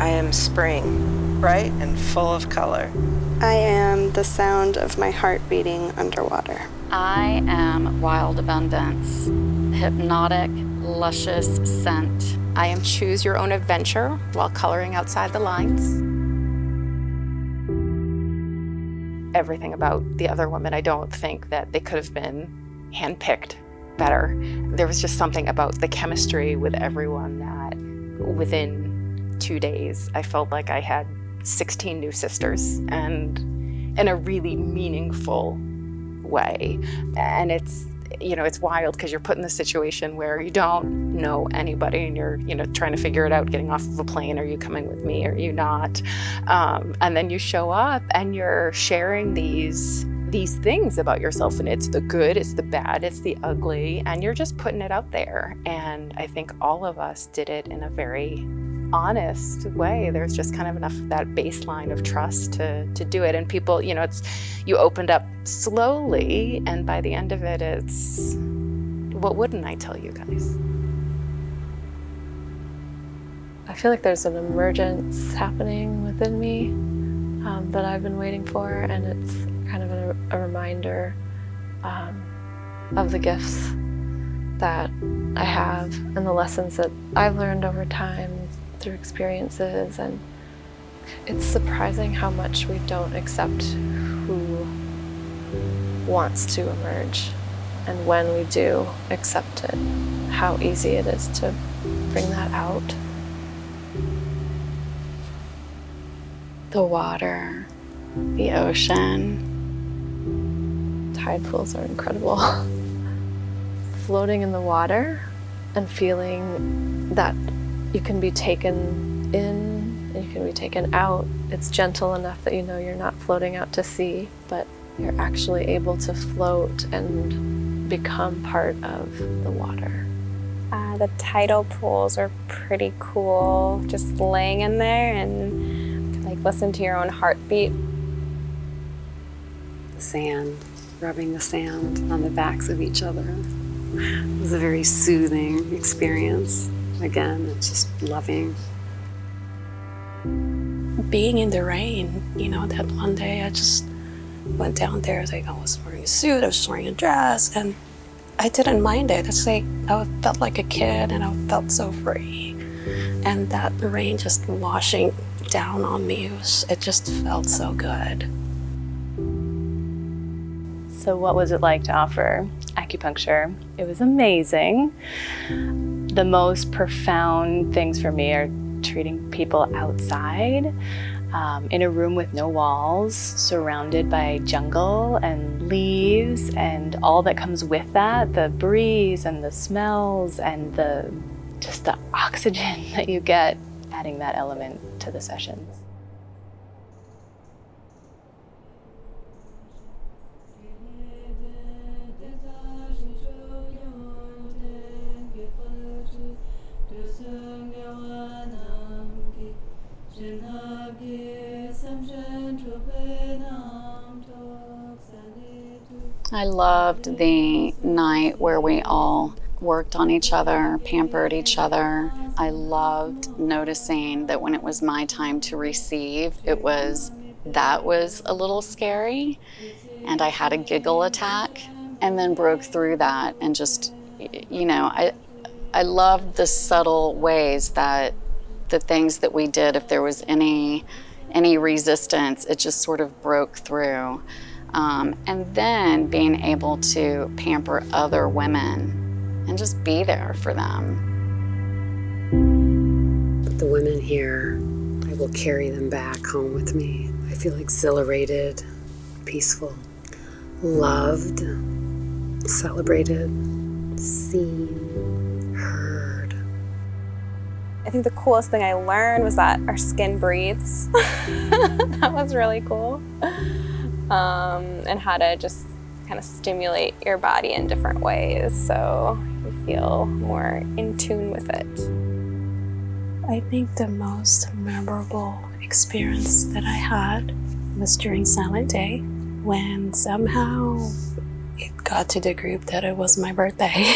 I am spring, bright and full of color. I am the sound of my heart beating underwater. I am wild abundance, hypnotic, luscious scent. I am choose your own adventure while coloring outside the lines. Everything about the other women, I don't think that they could have been handpicked better. There was just something about the chemistry with everyone that within 2 days, I felt like I had 16 new sisters, and in a really meaningful way. And it's, you know, it's wild because you're put in this situation where you don't know anybody and you're, you know, trying to figure it out, getting off of a plane. Are you coming with me? Are you not? And then you show up and you're sharing these things about yourself, and it's the good, it's the bad, it's the ugly, and you're just putting it out there. And I think all of us did it in a very honest way. There's just kind of enough of that baseline of trust to do it. And people, you know, you opened up slowly, and by the end of it, it's, what wouldn't I tell you guys? I feel like there's an emergence happening within me that I've been waiting for, and it's kind of a reminder of the gifts that I have and the lessons that I've learned over time through experiences. And it's surprising how much we don't accept who wants to emerge, and when we do accept it, how easy it is to bring that out. The water, the ocean. Tide pools are incredible. Floating in the water and feeling that you can be taken in and you can be taken out. It's gentle enough that you know you're not floating out to sea, but you're actually able to float and become part of the water. The tidal pools are pretty cool. Just laying in there and like listen to your own heartbeat. The sand, rubbing the sand on the backs of each other. It was a very soothing experience. Again, it's just loving. Being in the rain, you know, that one day I just went down there, like I was wearing a suit, I was just wearing a dress, and I didn't mind it. It's like I felt like a kid and I felt so free. And that rain just washing down on me, it just felt so good. So what was it like to offer acupuncture? It was amazing. The most profound things for me are treating people outside, in a room with no walls, surrounded by jungle and leaves and all that comes with that, the breeze and the smells and just the oxygen that you get, adding that element to the sessions. I loved the night where we all worked on each other, pampered each other. I loved noticing that when it was my time to receive, that was a little scary, and I had a giggle attack and then broke through that and just, you know, I loved the subtle ways that the things that we did, if there was any resistance, it just sort of broke through. And then being able to pamper other women and just be there for them. The women here, I will carry them back home with me. I feel exhilarated, peaceful, loved, celebrated, seen, heard. I think the coolest thing I learned was that our skin breathes. That was really cool. And how to just kind of stimulate your body in different ways so you feel more in tune with it. I think the most memorable experience that I had was during Silent Day, when somehow it got to the group that it was my birthday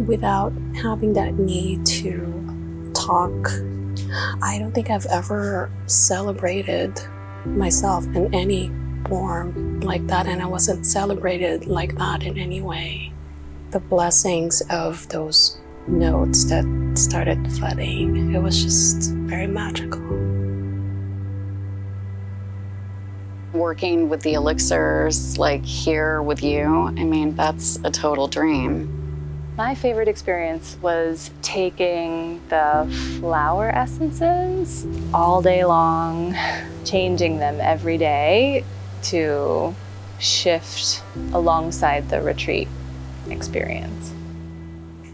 without having that need to talk I don't think I've ever celebrated myself in any form like that, and I wasn't celebrated like that in any way. The blessings of those notes that started flooding, it was just very magical. Working with the elixirs, like here with you, I mean, that's a total dream. My favorite experience was taking the flower essences all day long, changing them every day to shift alongside the retreat experience.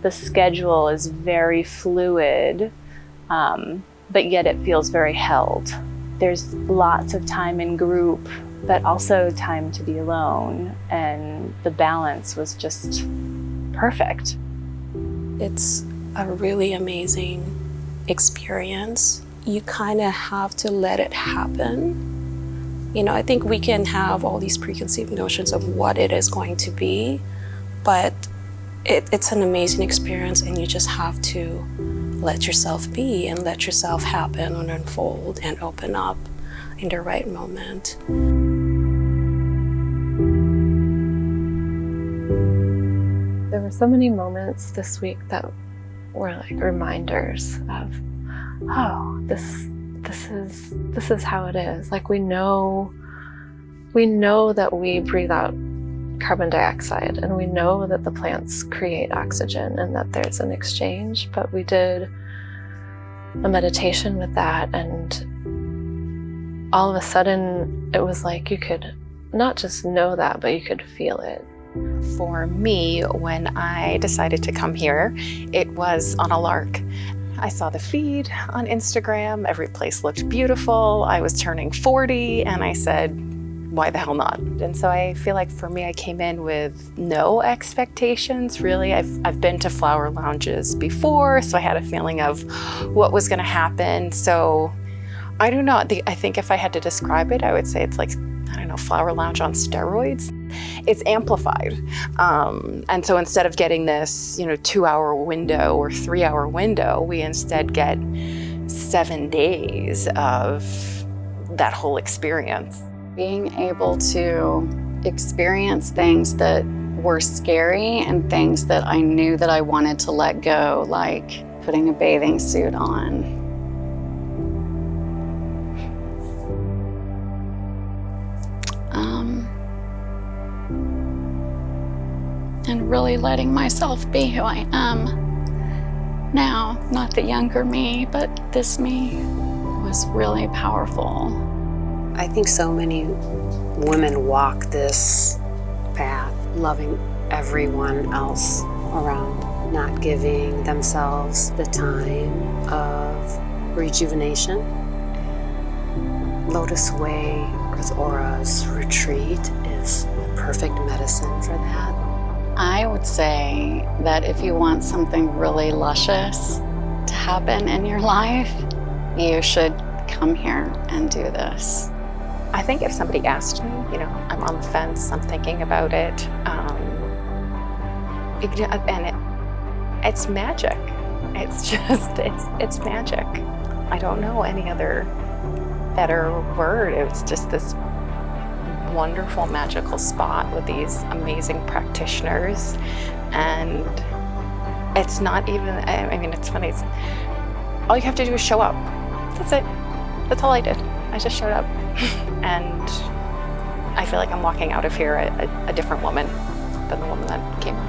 The schedule is very fluid, but yet it feels very held. There's lots of time in group, but also time to be alone, and the balance was just perfect. It's a really amazing experience. You kind of have to let it happen. You know, I think we can have all these preconceived notions of what it is going to be, but it's an amazing experience, and you just have to let yourself be and let yourself happen and unfold and open up in the right moment. There were so many moments this week that were like reminders of, oh, this is how it is. Like we know that we breathe out carbon dioxide, and we know that the plants create oxygen and that there's an exchange, but we did a meditation with that, and all of a sudden it was like you could not just know that, but you could feel it. For me, when I decided to come here, it was on a lark. I saw the feed on Instagram. Every place looked beautiful. I was turning 40, and I said, why the hell not? And so I feel like for me, I came in with no expectations, really. I've been to flower lounges before, so I had a feeling of what was going to happen. So I don't know. I think if I had to describe it, I would say it's like, I don't know, flower lounge on steroids. It's amplified. And so instead of getting this, 2-hour window or 3-hour window, we instead get 7 days of that whole experience. Being able to experience things that were scary and things that I knew that I wanted to let go, like putting a bathing suit on. And really letting myself be who I am now. Not the younger me, but this me was really powerful. I think so many women walk this path, loving everyone else around, not giving themselves the time of rejuvenation. LOTUSWEI, EARTHAURA's retreat is the perfect medicine for that. I would say that if you want something really luscious to happen in your life, you should come here and do this. I think if somebody asked me, I'm on the fence, I'm thinking about it, and it's magic. It's just, it's magic. I don't know any other better word. It's just this wonderful, magical spot with these amazing practitioners. And it's not even, it's funny. All you have to do is show up. That's it. That's all I did. I just showed up. And I feel like I'm walking out of here a different woman than the woman that came in.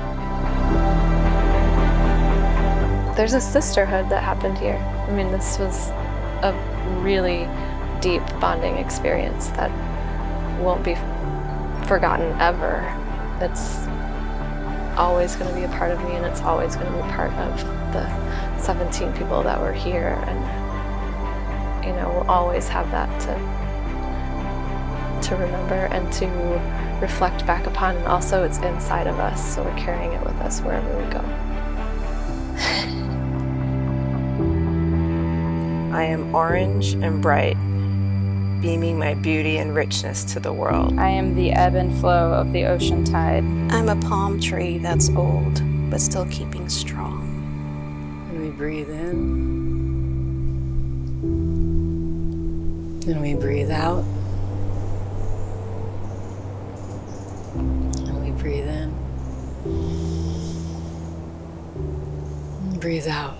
There's a sisterhood that happened here. I mean, this was a really deep bonding experience that won't be forgotten ever. It's always going to be a part of me, and it's always going to be part of the 17 people that were here, and we'll always have that to remember and to reflect back upon. And also it's inside of us, so we're carrying it with us wherever we go. I am orange and bright, beaming my beauty and richness to the world. I am the ebb and flow of the ocean tide. I'm a palm tree that's old, but still keeping strong. When we breathe in, And we breathe out. And we breathe in. And breathe out.